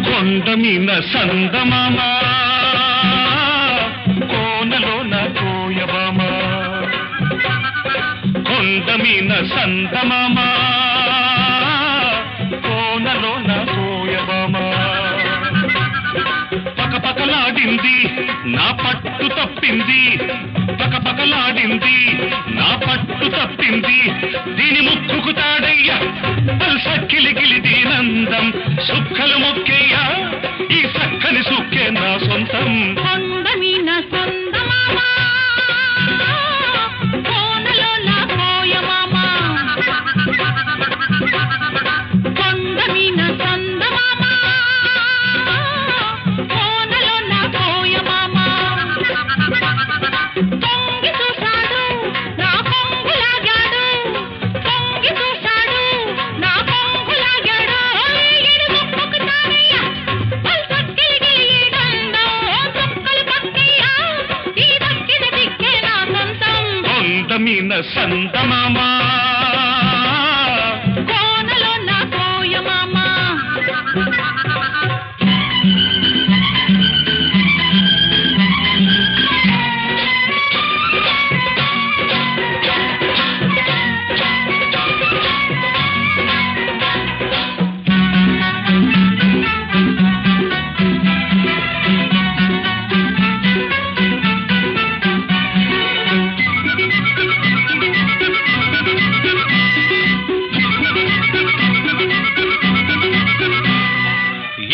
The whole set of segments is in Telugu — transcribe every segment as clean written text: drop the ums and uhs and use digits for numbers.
కొండమీన సందమామ కోనలోన కోయబామ కొండమీన సందమామ కోనలోన కోయబామ పకపకలాడింది నా పట్టు తప్పింది పకపకలాడింది నా పట్టు తప్పింది దీని ముక్కుకు తాడయ్యా సక్కిలిగిలి దీనందం సుక్కలు మొక్కేయ్యా ఈ సక్కని సుక్కే నా సొంతం కొండమీన సందమామ కోనలోన కోయమామ కొండమీన సందమామ కోనలోన కోయమామ తొంగి చూశాడు నా కొంగులాగాడు తొంగి చూశాడు నా కొంగులాగాడు ఈడు ముక్కుకు తారయ్యా పల్సక్కిలిగిలి ఈ దండం సుక్కలు పక్కయ్యా ఈ దక్కిన దిక్కే నా సొంతం కొండమీన సందమామ కోనలోన కోయమామ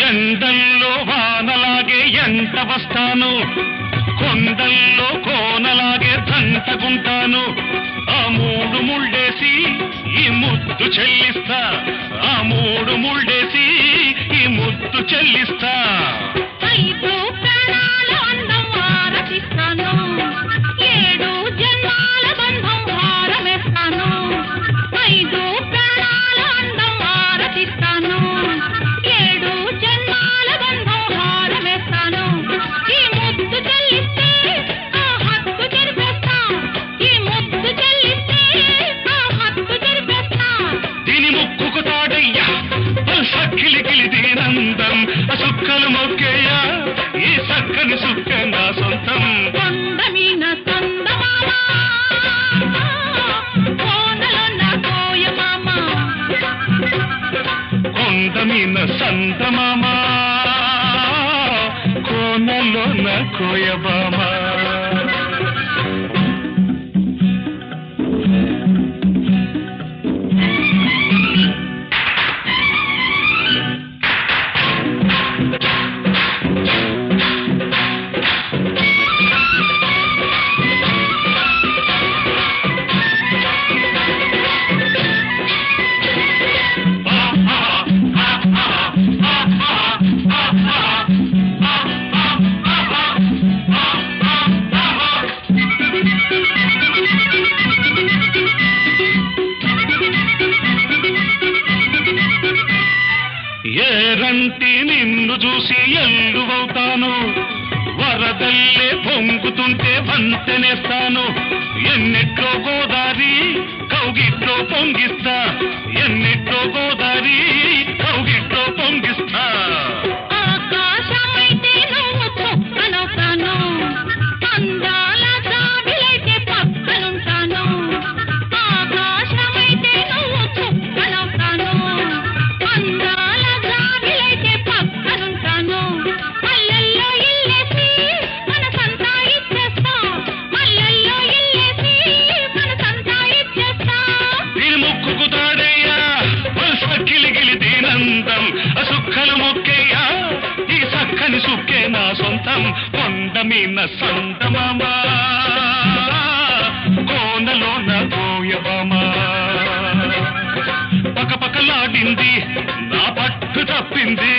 ఎండల్లో వానలాగే ఎంట వస్తాను కొండల్లో కోనలాగే దంటగుంటాను ఆ మూడు ముళ్ళేసి ఈ ముద్దు చెల్లిస్తా ఆ మూడు ముళ్ళేసి ఈ ముద్దు చెల్లిస్తా ఐదు ప్రాణాల అందం ఆరతిస్తాను ఏడు జన్మాల బంధం హారమేస్తాను ఐదు ప్రాణాల అందం ఆరతిస్తాను ఏడు జన్మాల బంధం హారమేస్తాను ఈ ముద్దు చెల్లిస్తే ఆ హక్కు జరిపేస్తా ఈ ముద్దు చెల్లిస్తే ఆ హక్కు జరిపేస్తా దీని ముక్కుకు తాడయ్యా సక్కిలిగిలి దీనందం సుక్కలు మొక్కేయ్యా ఈ సక్కని సుక్క నా సొంతం కొండమీన సందమామ కోనలోన కోయమామ కొండమీన సందమామ కోనలోన కోయబామ ఏరంటి నిన్ను చూసి ఎల్లువవుతాను వరదల్లే పొంగుతుంటే వంతెనేస్తాను ఎన్నిట్లో గోదారి కౌగిట్లో పొంగిస్తా ఎన్నిట్లో గోదారి కౌగిట్లో పొంగిస్తా ఆకాశమైతే నువ్వు చుక్కనవుతాను అందాల కోసం కొండ మీన సందమామ కోనలోన కోయమామ పకపకలాడింది నా పట్టు తప్పింది